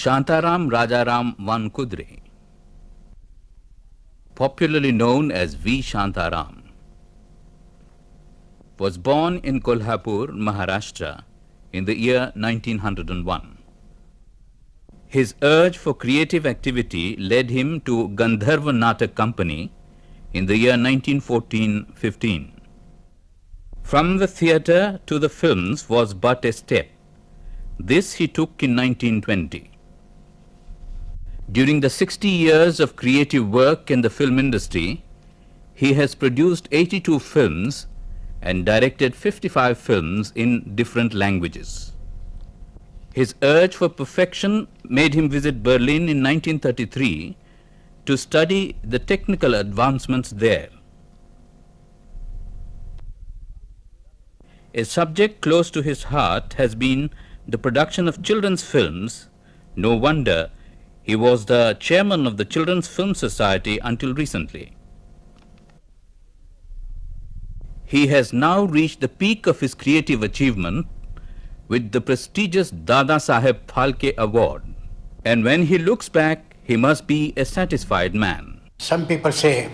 Shantaram Rajaram Van Kudre, popularly known as V. Shantaram, was born in Kolhapur, Maharashtra in the year 1901. His urge for creative activity led him to Gandharva Natak Company in the year 1914-15. From the theatre to the films was but a step. This he took in 1920. During the 60 years of creative work in the film industry, he has produced 82 films and directed 55 films in different languages. His urge for perfection made him visit Berlin in 1933 to study the technical advancements there. A subject close to his heart has been the production of children's films. No wonder he was the chairman of the Children's Film Society until recently. He has now reached the peak of his creative achievement with the prestigious Dada Saheb Phalke Award. And when he looks back, he must be a satisfied man. Some people say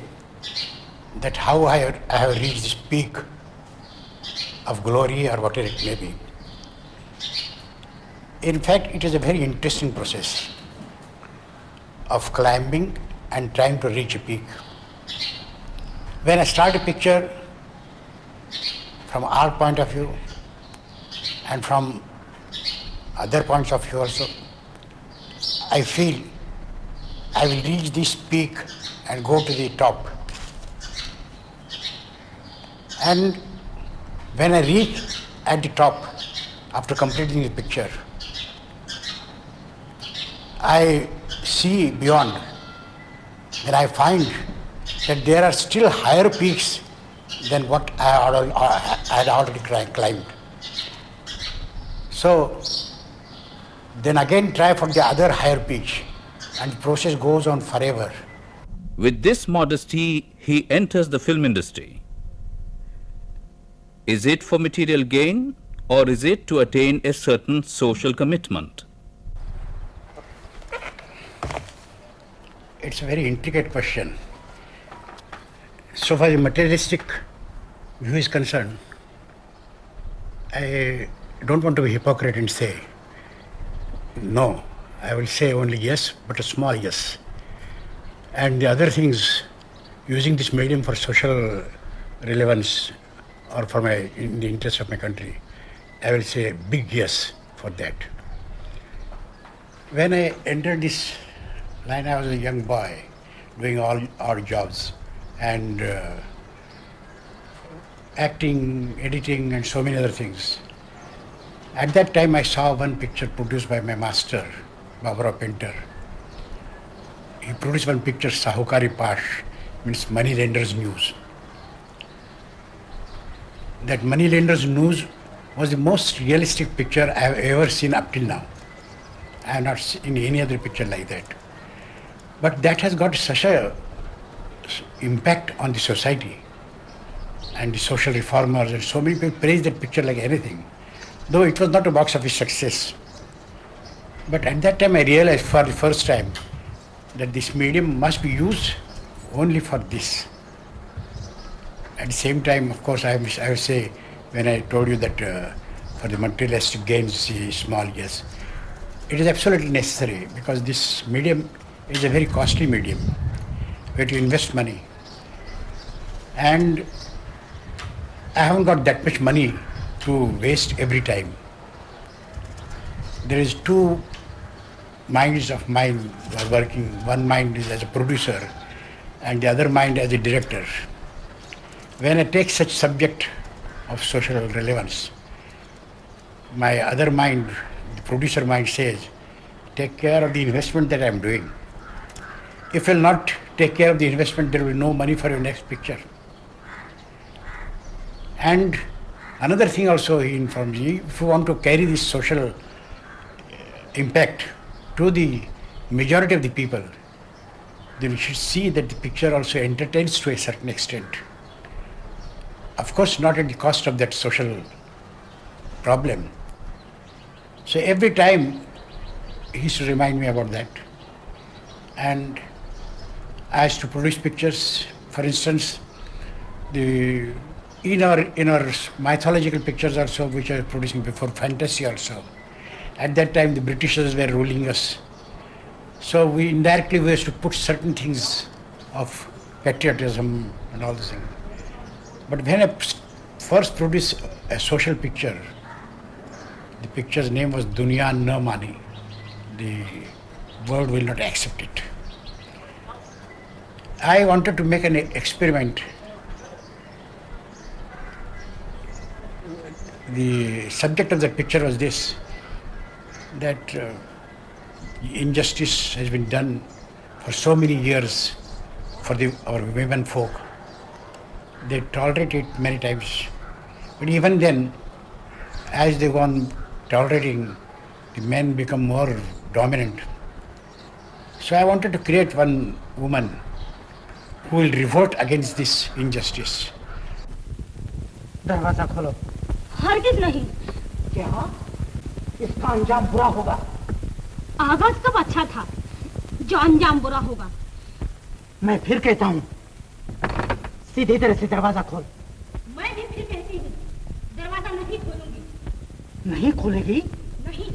that how I have reached this peak of glory or whatever it may be. In fact, it is a very interesting process of climbing and trying to reach a peak. When I start a picture, from our point of view and from other points of view also, I feel I will reach this peak and go to the top. And when I reach at the top, after completing the picture, I see beyond, and I find that there are still higher peaks than what I had already climbed. So then again try for the other higher peaks, and the process goes on forever. With this modesty, he enters the film industry. Is it for material gain, or is it to attain a certain social commitment? It's a very intricate question. So far as the materialistic view is concerned, I don't want to be hypocrite and say no. I will say only yes, but a small yes. And the other things, using this medium for social relevance or for in the interest of my country, I will say a big yes for that. When I entered this line, I was a young boy doing all odd jobs and acting, editing and so many other things. At that time I saw one picture produced by my master, Baburao Painter. He produced one picture, Sahukari Pash, means Money Lender's News. That Money Lender's News was the most realistic picture I have ever seen up till now. I have not seen any other picture like that. But that has got such a impact on the society and the social reformers, and so many people praise that picture like anything, though it was not a box office success. But at that time I realized for the first time that this medium must be used only for this. At the same time, of course, I will say, when I told you that for the materialistic gains, small yes, it is absolutely necessary, because this medium is a very costly medium where you invest money. And I haven't got that much money to waste every time. There is two minds of mine who are working. One mind is as a producer and the other mind as a director. when I take such subject of social relevance, my other mind, the producer mind says, take care of the investment that I am doing. If you will not take care of the investment, there will be no money for your next picture. And another thing also he informs me, if you want to carry this social impact to the majority of the people, then you should see that the picture also entertains to a certain extent. Of course, not at the cost of that social problem. So every time he used to remind me about that. And I used to produce pictures. For instance, in our mythological pictures also, which I was producing before, fantasy also. At that time, the Britishers were ruling us. So we indirectly used to put certain things of patriotism and all this thing. But when I first produced a social picture, the picture's name was Duniya Na Mani. The world will not accept it. I wanted to make an experiment. The subject of the picture was this, that injustice has been done for so many years for our women folk. They tolerate it many times. But even then, as they go on tolerating, the men become more dominant. So I wanted to create one woman who will revolt against this injustice. दरवाजा खोलो। हरगिज नहीं। क्या? इसका अंजाम बुरा होगा। आगाज कब अच्छा था, जो अंजाम बुरा होगा। मैं फिर कहता हूँ, सीधी तरह से दरवाजा खोल। मैं भी फिर कहती हूँ, दरवाजा नहीं खोलूंगी। नहीं खोलेगी? नहीं।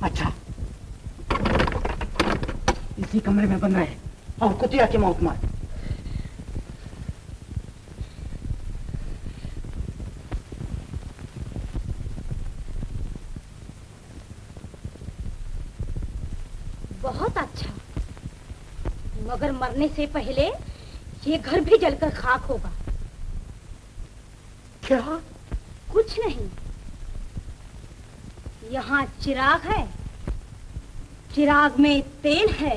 अच्छा, इसी कमरे में बंद रहे और कुतिया की मौत मार। बहुत अच्छा, मगर मरने से पहले ये घर भी जलकर खाक होगा। क्या? कुछ नहीं। यहाँ चिराग है, चिराग में तेल है।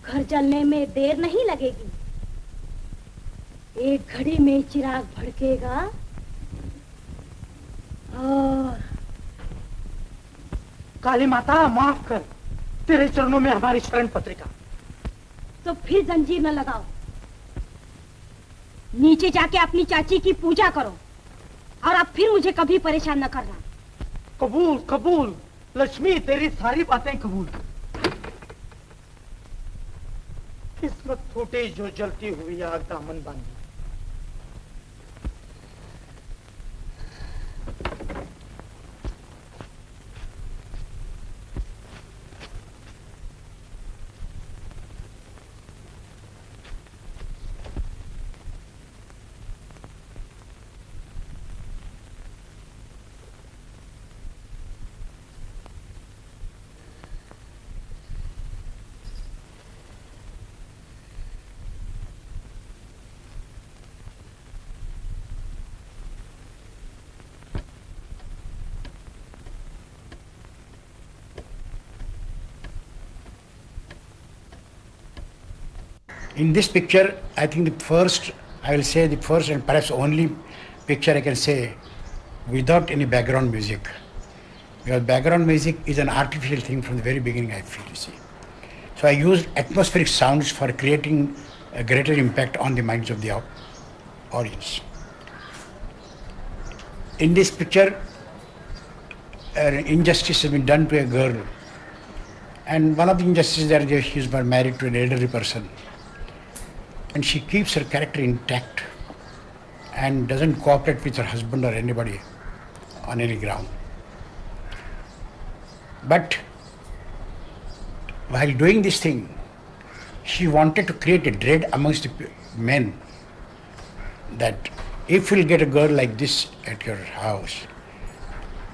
घर जलने में देर नहीं लगेगी। एक घड़ी में चिराग भड़केगा और काली माता माफ कर, तेरे चरणों में हमारी शरण पत्रिका। तो फिर जंजीर न लगाओ, नीचे जाके अपनी चाची की पूजा करो और अब फिर मुझे कभी परेशान न करना। कबूल कबूल लक्ष्मी, तेरी सारी बातें कबूल। किस्मत फूटी जो जलती हुई आग दामन बांधी। In this picture, I think I will say the first and perhaps only picture I can say without any background music. Because background music is an artificial thing from the very beginning, I feel, you see. So I used atmospheric sounds for creating a greater impact on the minds of the audience. In this picture, an injustice has been done to a girl. And one of the injustices that she is married to an elderly person. And she keeps her character intact and doesn't cooperate with her husband or anybody on any ground. But while doing this thing, she wanted to create a dread amongst the men that if you'll get a girl like this at your house,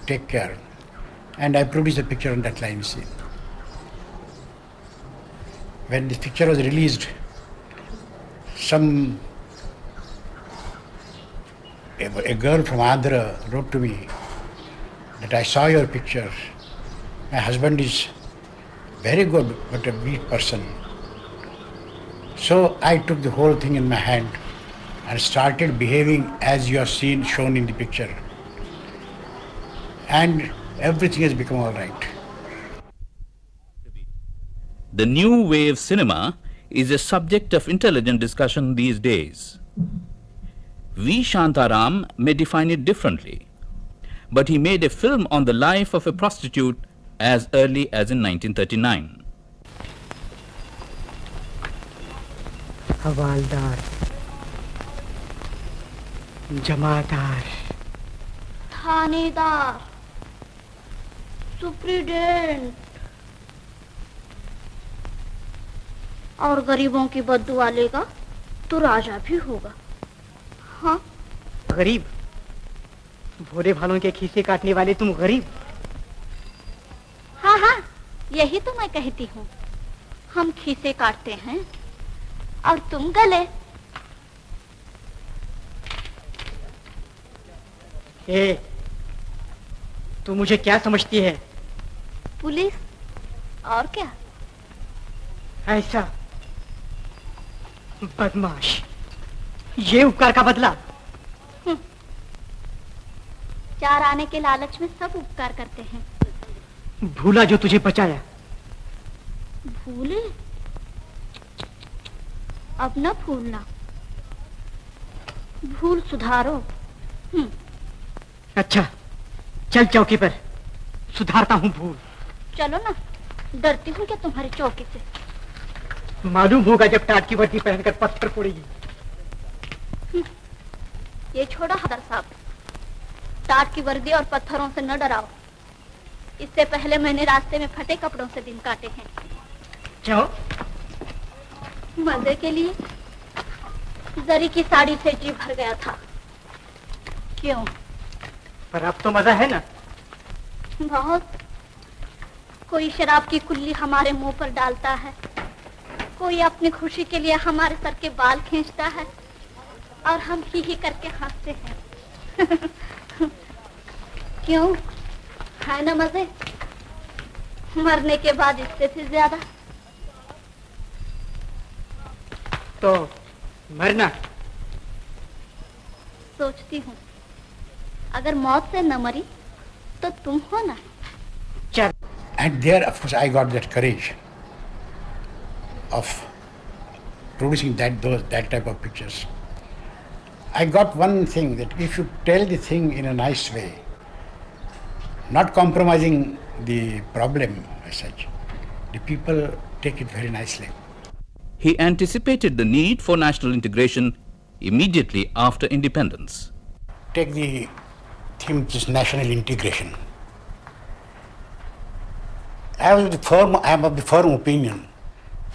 take care. And I produced a picture on that line, you see. When this picture was released, a girl from Andhra wrote to me that I saw your picture. My husband is very good, but a weak person. So I took the whole thing in my hand and started behaving as you are shown in the picture. And everything has become all right. The new wave cinema is a subject of intelligent discussion these days. V. Shantaram may define it differently, but he made a film on the life of a prostitute as early as in 1939. Havildar, जमादार, थानेदार, superintendent और गरीबों की बद्दुआ लेगा तो राजा भी होगा। हाँ, गरीब, भोले भालों के खीसे काटने वाले तुम गरीब। हाँ हाँ, यही तो मैं कहती हूँ। हम खीसे काटते हैं और तुम गले। ए, तू मुझे क्या समझती है? पुलिस, और क्या? ऐसा बदमाश, ये उपकार का बदला। चार आने के लालच में सब उपकार करते हैं। भूला जो तुझे बचाया। भूले? अब न भूलना, भूल सुधारो। अच्छा, चल चौकी पर, सुधारता हूँ भूल। चलो ना, डरती हूँ क्या तुम्हारी चौकी से? मालूम होगा जब टाट की वर्दी पहनकर पत्थर फोड़ेगी। ये छोड़ो हदर साहब, टाट की वर्दी और पत्थरों से न डराओ। इससे पहले मैंने रास्ते में फटे कपड़ों से दिन काटे हैं। क्यों? मजे के लिए। जरी की साड़ी से जी भर गया था। क्यों? पर अब तो मजा है ना? बहुत। कोई शराब की कुल्ली हमारे मुंह पर डालता है, कोई अपनी खुशी के लिए हमारे सर के बाल खींचता है और हम ही करके हंसते हैं। क्यों? है ना मजे? मरने के बाद इससे भी ज्यादा। तो मरना? सोचती हूँ अगर मौत से न मरी तो तुम हो ना। चल। And there, of course, I got that courage of producing that type of pictures. I got one thing, that if you tell the thing in a nice way, not compromising the problem as such, the people take it very nicely. He anticipated the need for national integration immediately after independence. Take the theme, which is national integration. I am of the firm opinion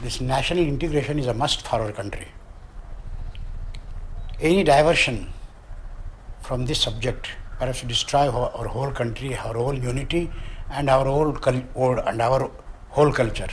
this national integration is a must for our country. Any diversion from this subject perhaps destroy our whole country, our whole unity, and our whole culture.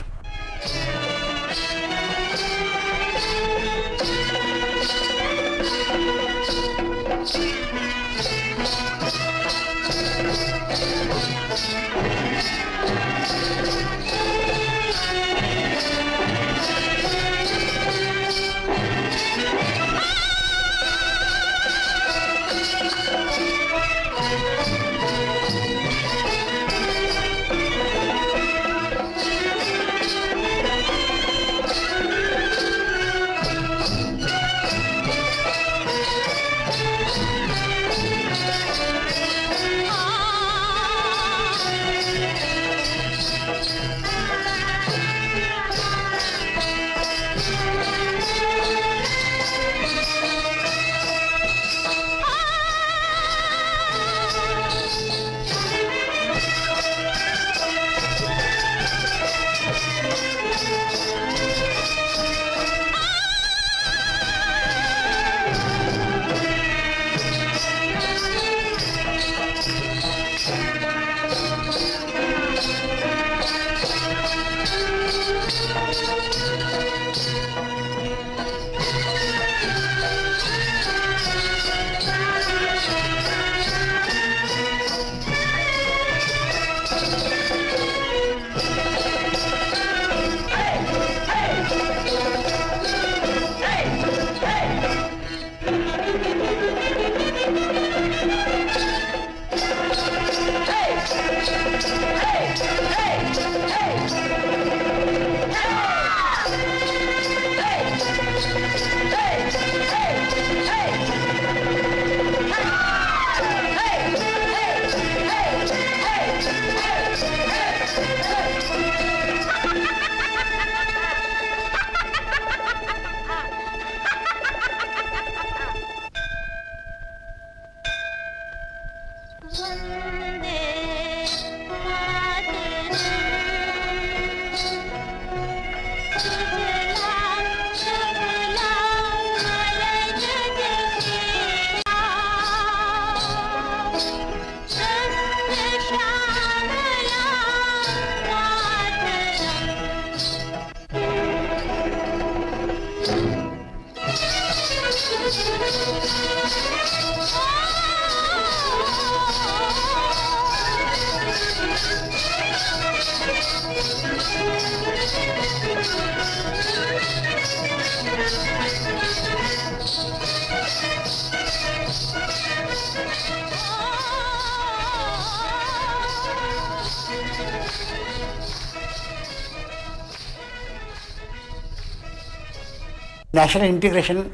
National integration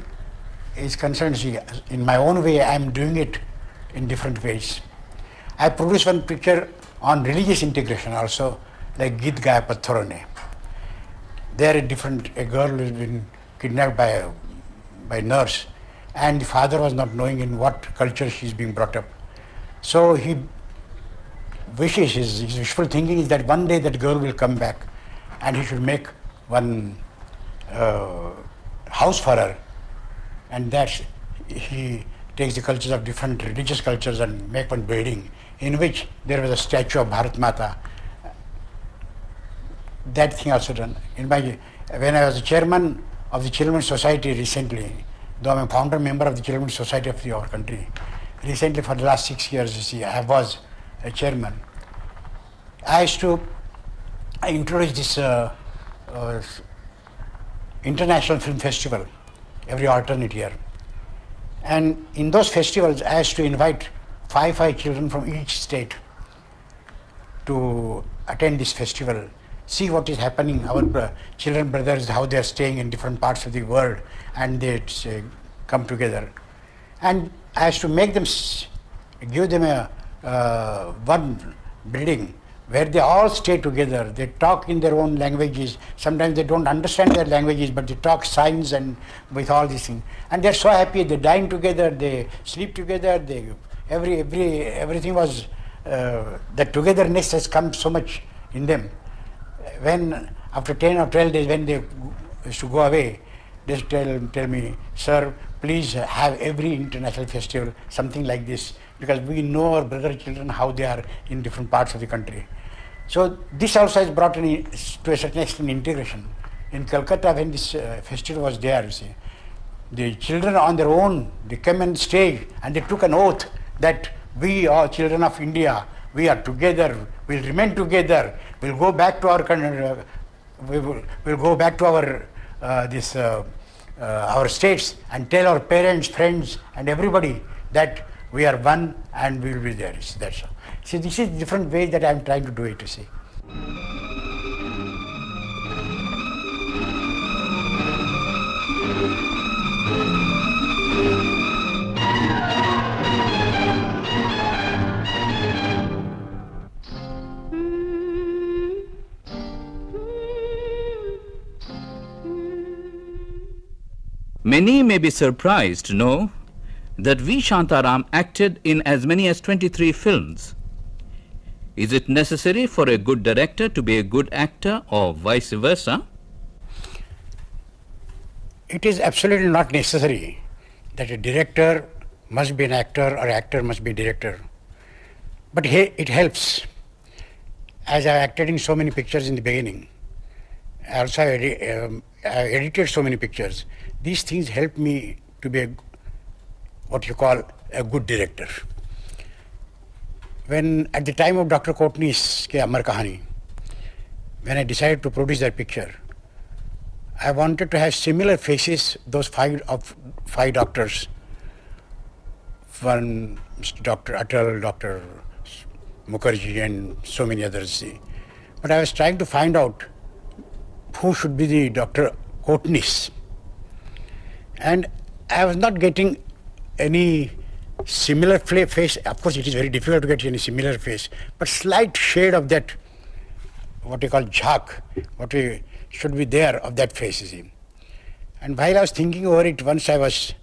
is concerned, see, in my own way, I am doing it in different ways. I produced one picture on religious integration also, like Git Gaya Patharon Ne. There a girl who has been kidnapped by a nurse, and the father was not knowing in what culture she is being brought up. So he wishes, his wishful thinking is that one day that girl will come back and he should make one house for her, and that he takes the cultures of different religious cultures and make one building in which there was a statue of Bharat Mata. That thing also done. When I was the chairman of the Children's Society recently, though I'm a founder member of the Children's Society of our country, recently for the last 6 years, you see, I was a chairman. I introduced this International Film Festival every alternate year. And in those festivals, I used to invite five children from each state to attend this festival, see what is happening, our children brothers, how they are staying in different parts of the world, and they come together. And I used to make them, give them one building where they all stay together. They talk in their own languages. Sometimes they don't understand their languages, but they talk signs and with all these things. And they're so happy. They dine together. They sleep together. Everything was that togetherness has come so much in them. When after 10 or 12 days, when they used to go away, they used to tell me, "Sir, please have every international festival something like this, because we know our brother children how they are in different parts of the country." So this also has brought in, to a certain extent, integration. In Calcutta, when this festival was there, you see, the children on their own, they came on stage and they took an oath that we are children of India, we are together, we'll remain together, we'll go back to our country, we'll go back to our states and tell our parents, friends, and everybody that we are one and we will be there. That's all. See, this is different ways that I am trying to do it, you see. Many may be surprised to know that V. Shantaram acted in as many as 23 films. Is it necessary for a good director to be a good actor, or vice versa? It is absolutely not necessary that a director must be an actor or actor must be a director. But it helps. As I acted in so many pictures in the beginning, also I edited so many pictures. These things help me to be what you call a good director. When at the time of Dr. Courtney's Amar Kahani, when I decided to produce that picture, I wanted to have similar faces, those five doctors, one Dr. Atal, Dr. Mukherjee, and so many others. But I was trying to find out who should be the Dr. Courtney's. And I was not getting any similar face. Of course, it is very difficult to get any similar face, but slight shade of that, what we call jhak, should be there of that face, you see. And while I was thinking over it, once I was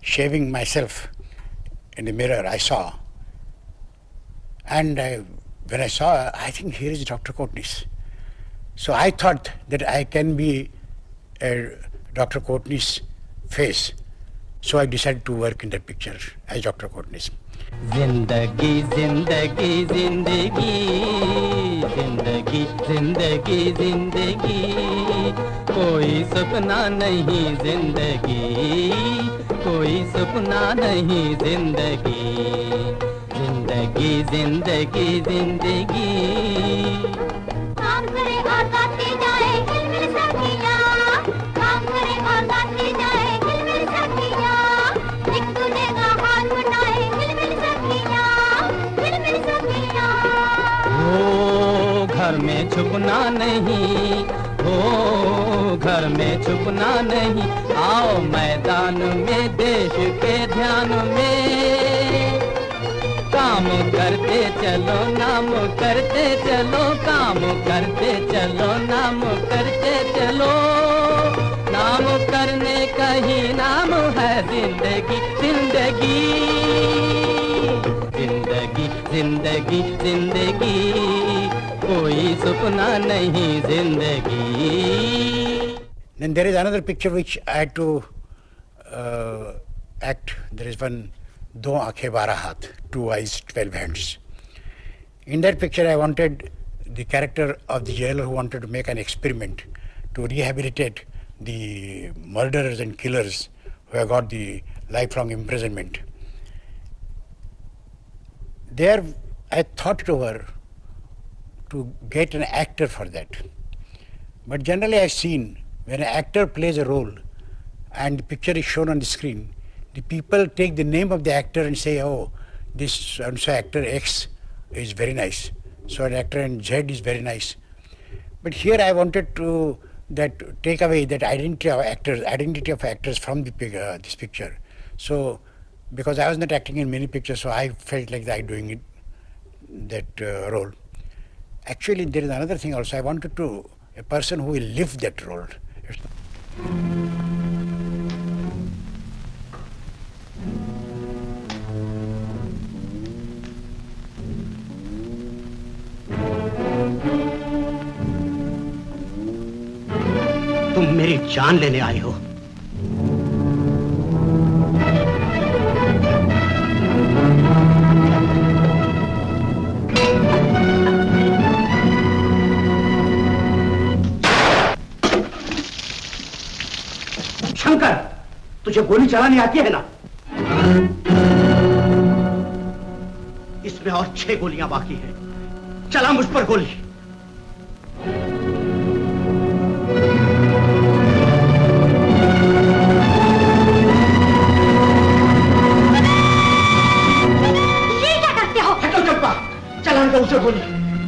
shaving myself in the mirror, I saw. And when I saw, I think here is Dr. Courtney's. So I thought that I can be Dr. Courtney's face. So I decided to work in that picture as Dr. Courtney's. Zindagi, zindagi, zindagi, zindagi, zindagi, zindagi, koi sapna nahi zindagi, कोई सपना नहीं जिंदगी जिंदगी जिंदगी जिंदगी काम करे और गाते जाए हिलमिल सखियाँ काम करे और गाते जाए हिलमिल सखियाँ एक दूजे का हाथ बटाए हिलमिल सखियाँ हो घर में छुपना नहीं हो घर में छुपना नहीं आओ मैदान में देश के ध्यान में काम करते चलो नाम करते चलो काम करते चलो नाम करते चलो नाम करने का ही नाम है जिंदगी जिंदगी जिंदगी जिंदगी जिंदगी कोई सपना नहीं जिंदगी. Then there is another picture which I had to act. There is one Do Aankhein Bara Haath, 2 eyes, 12 hands. In that picture I wanted the character of the jailer who wanted to make an experiment to rehabilitate the murderers and killers who have got the lifelong imprisonment. There I thought it over to get an actor for that. But generally I've seen when an actor plays a role and the picture is shown on the screen, the people take the name of the actor and say, oh, this so actor X is very nice, so an actor and Z is very nice. But here I wanted to take away that identity of actors from the this picture. So because I was not acting in many pictures, so I felt like I doing it, that role. Actually, there is another thing also. I wanted a person who will live that role. तुम मेरी जान लेने आए हो. शंकर, तुझे गोली चलानी आती है ना? इसमें और 6 गोलियां बाकी हैं. चला मुझ पर गोली. ये क्या करते हो? हटो चंपा, चलाने दो उसे गोली.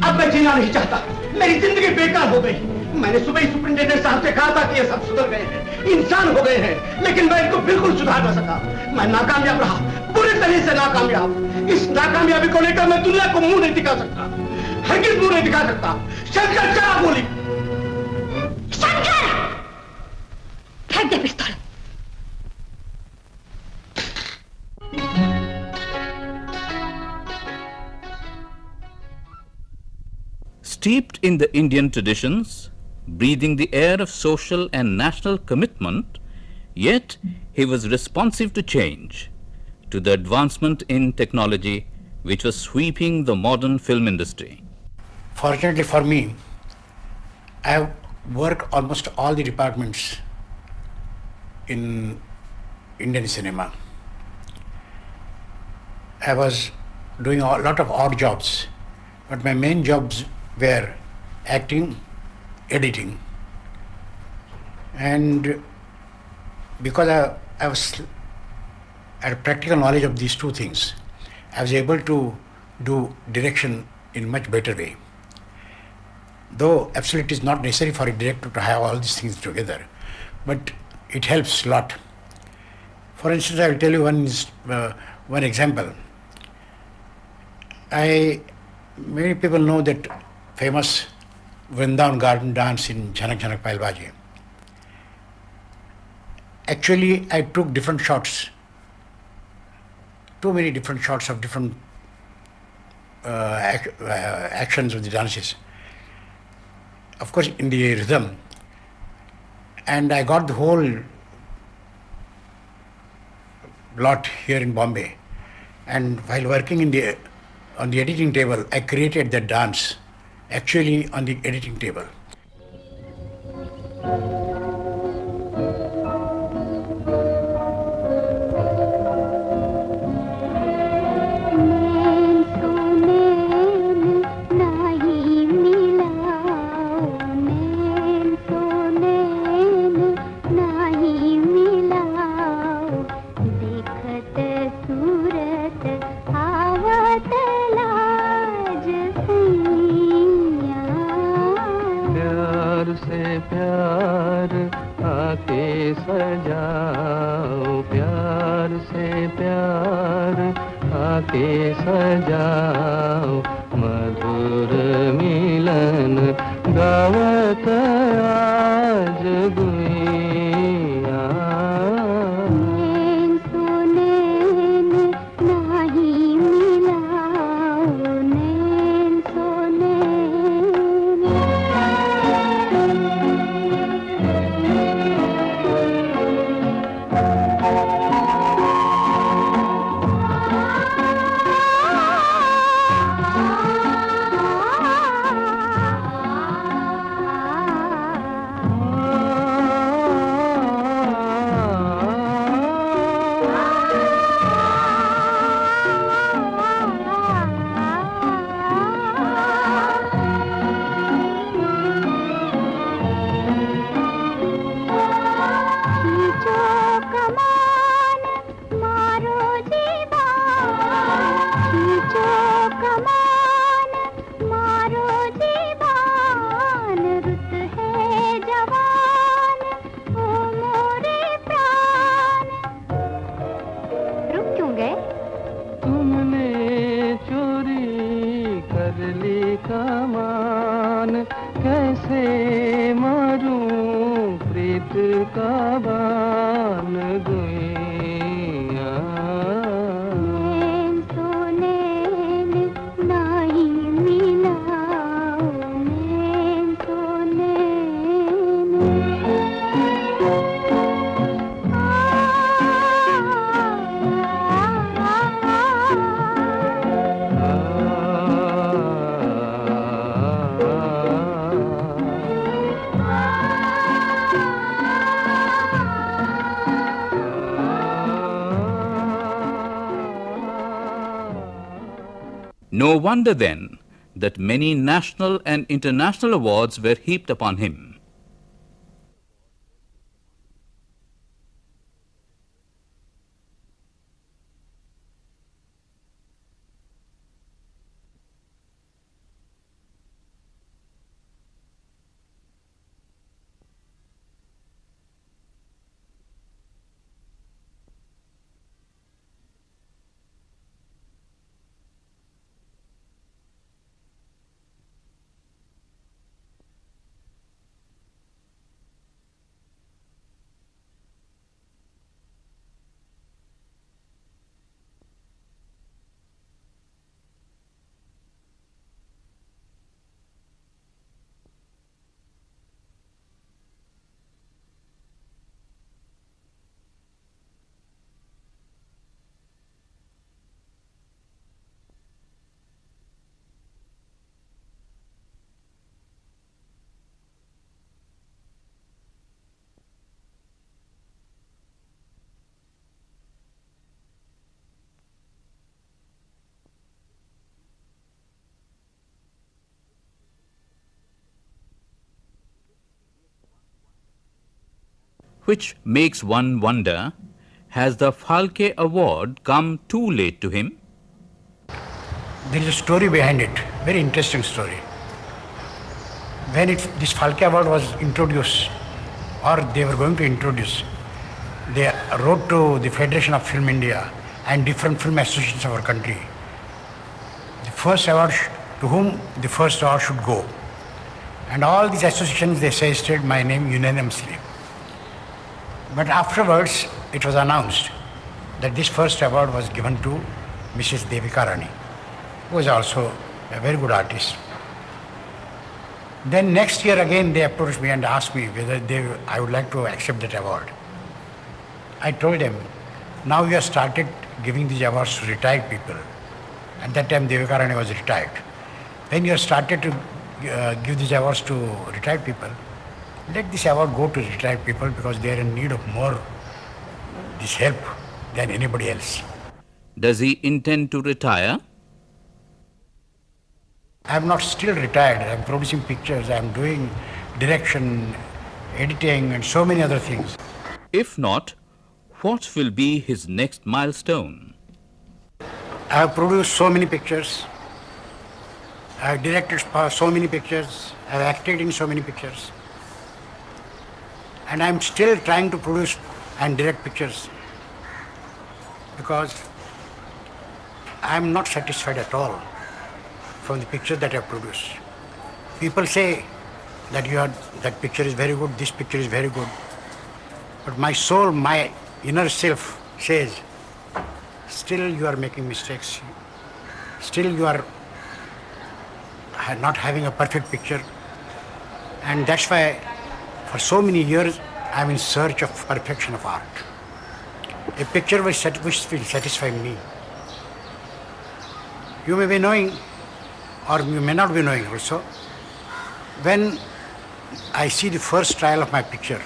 अब मैं जीना नहीं चाहता. मेरी जिंदगी बेकार हो गई. मैंने सुबह ही सुपरिंटेंडेंट साहब से कहा था कि ये सब सुधर गए हैं, इंसान हो गए हैं, लेकिन मैं इनको बिल्कुल सुधार न सका. मैं नाकामयाब रहा, पूरी तरह से नाकामयाब. इस नाकामयाबी को लेकर मैं दुनिया को मुंह नहीं दिखा सकता, हरगिज मुंह नहीं दिखा सकता. शंकर, चला गोली. शंकर, फेंक दे पिस्तौल. Steeped in the Indian traditions, breathing the air of social and national commitment, yet he was responsive to change, to the advancement in technology which was sweeping the modern film industry. Fortunately for me, I have worked almost all the departments in Indian cinema. I was doing a lot of odd jobs, but my main jobs were acting, editing. And because I had practical knowledge of these two things, I was able to do direction in much better way. Though absolutely it is not necessary for a director to have all these things together, but it helps a lot. For instance, I will tell you one example. Many people know that famous Vrindavan garden dance in Jhanak Jhanak Pailbaji. Actually, I took different shots, too many different shots of different actions of the dances. Of course, in the rhythm. And I got the whole lot here in Bombay. And while working on the editing table, I created that dance actually on the editing table. आवत सूरत आवत लाज सैया। प्यार से प्यार आके सजाओ, प्यार से प्यार आके सजाओ, मधुर मिलन गावत आज गुइया। नैन सो नैन नाही मिलाओ, नैन सो नैन। No wonder then that many national and international awards were heaped upon him. Which makes one wonder, has the Phalke Award come too late to him? There is a story behind it, very interesting story. When this Phalke Award was introduced, or they were going to introduce, they wrote to the Federation of Film India and different film associations of our country, the first award to whom the first award should go. And all these associations, they suggested my name unanimously. But afterwards, it was announced that this first award was given to Mrs. Devika Rani, who was also a very good artist. Then next year again they approached me and asked me whether I would like to accept that award. I told them, now you have started giving these awards to retired people. At that time Devika Rani was retired. When you have started to give these awards to retired people, let this award go to retired people because they are in need of more this help than anybody else. Does he intend to retire? I am not still retired. I am producing pictures, I am doing direction, editing and so many other things. If not, What will be his next milestone? I have produced so many pictures. I have directed so many pictures. I have acted in so many pictures. And I am still trying to produce and direct pictures because I am not satisfied at all from the pictures that I have produced. People say that that picture is very good, this picture is very good. But my soul, my inner self says, still you are making mistakes. Still you are not having a perfect picture. And that's why for so many years I'm in search of perfection of art. A picture which will satisfy me. You may be knowing, or you may not be knowing also, when I see the first trial of my picture,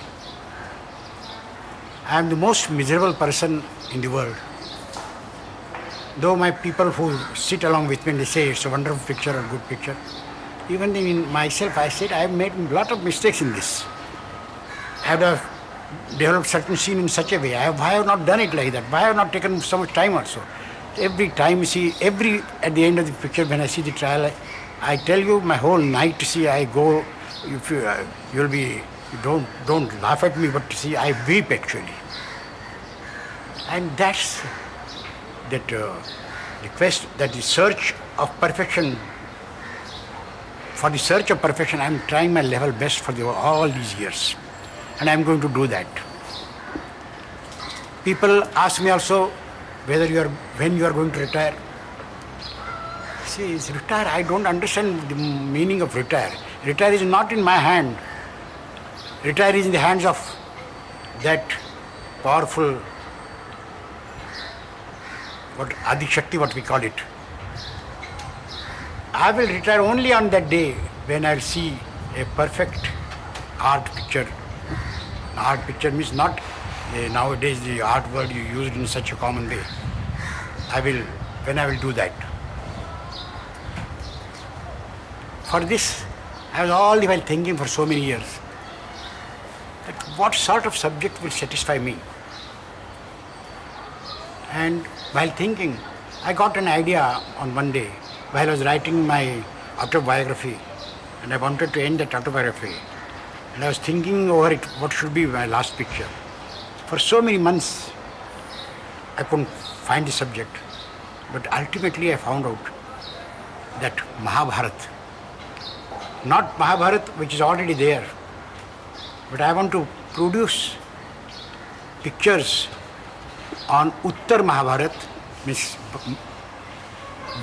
I am the most miserable person in the world. Though my people who sit along with me, they say it's a wonderful picture, a good picture. Even in myself, I said I have made a lot of mistakes in this. I have developed certain scene in such a way. Why have not done it like that? Why have not taken so much time also? Every time you see, at the end of the picture, when I see the trial, I tell you my whole night, see, I go, if don't laugh at me, but see, I weep actually. And that's that the quest, that the search of perfection. For the search of perfection, I am trying my level best for all these years. And I am going to do that. People ask me also when you are going to retire. See, it's retire. I don't understand the meaning of retire. Retire is not in my hand. Retire is in the hands of that powerful, Adi Shakti, what we call it. I will retire only on that day when I will see a perfect art picture. Art picture means not nowadays the art word you use in such a common way. When I will do that. For this, I was all the while thinking for so many years that what sort of subject will satisfy me. And while thinking, I got an idea on one day while I was writing my autobiography, and I wanted to end that autobiography. And I was thinking over it, what should be my last picture. For so many months, I couldn't find the subject. But ultimately I found out that Mahabharata, not Mahabharata which is already there, but I want to produce pictures on Uttar Mahabharata, means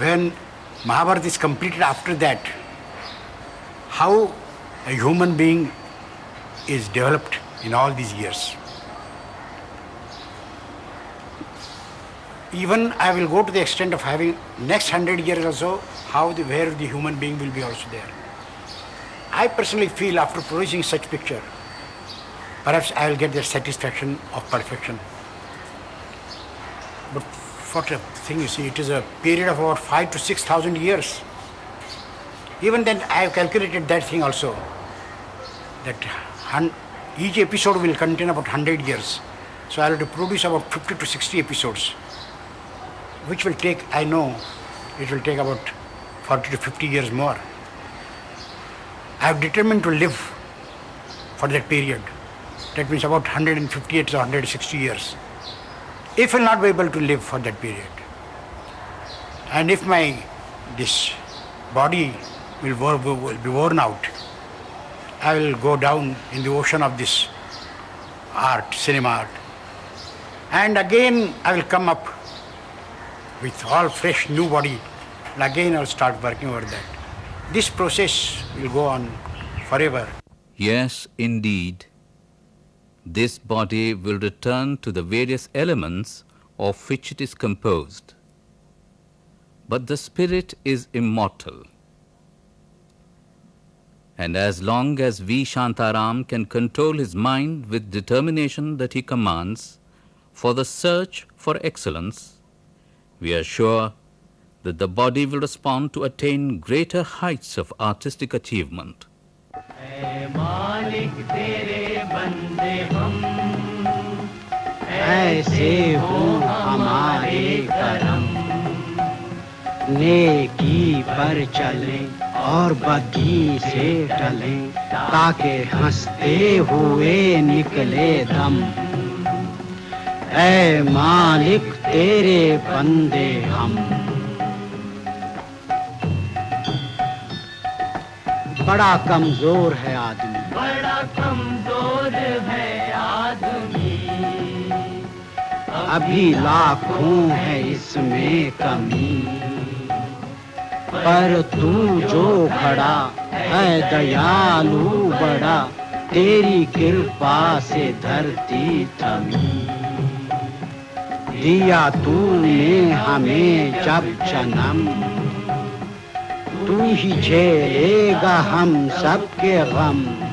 when Mahabharata is completed after that, how a human being is developed in all these years. Even I will go to the extent of having next 100 years or so, where the human being will be also there. I personally feel after producing such picture, perhaps I will get the satisfaction of perfection. But what a thing, you see, it is a period of about 5,000 to 6,000 years. Even then I have calculated that thing also, that each episode will contain about 100 years. So I will have to produce about 50 to 60 episodes, which will take, I know, it will take about 40 to 50 years more. I have determined to live for that period. That means about 158 or 160 years. If I will not be able to live for that period, and if this body will be worn out, I will go down in the ocean of this art, cinema art. And again I will come up with all fresh new body, and again I will start working over that. This process will go on forever. Yes, indeed. This body will return to the various elements of which it is composed. But the spirit is immortal. And as long as V. Shantaram can control his mind with determination that he commands for the search for excellence, we are sure that the body will respond to attain greater heights of artistic achievement. ऐ मालिक तेरे बंदे हम, ऐ ऐसे हो हमारे करम। नेकी पर चले और बदी से टले, ताकि हंसते हुए निकले दम। ऐ मालिक तेरे बंदे हम। बड़ा कमजोर है आदमी, बड़ा कमजोर है आदमी। अभी लाखों है इसमें कमी। पर तू जो खड़ा है दयालु बड़ा, तेरी कृपा से धरती थमी। दिया तूने हमें जब जन्म, तू ही झेलेगा हम सबके गम।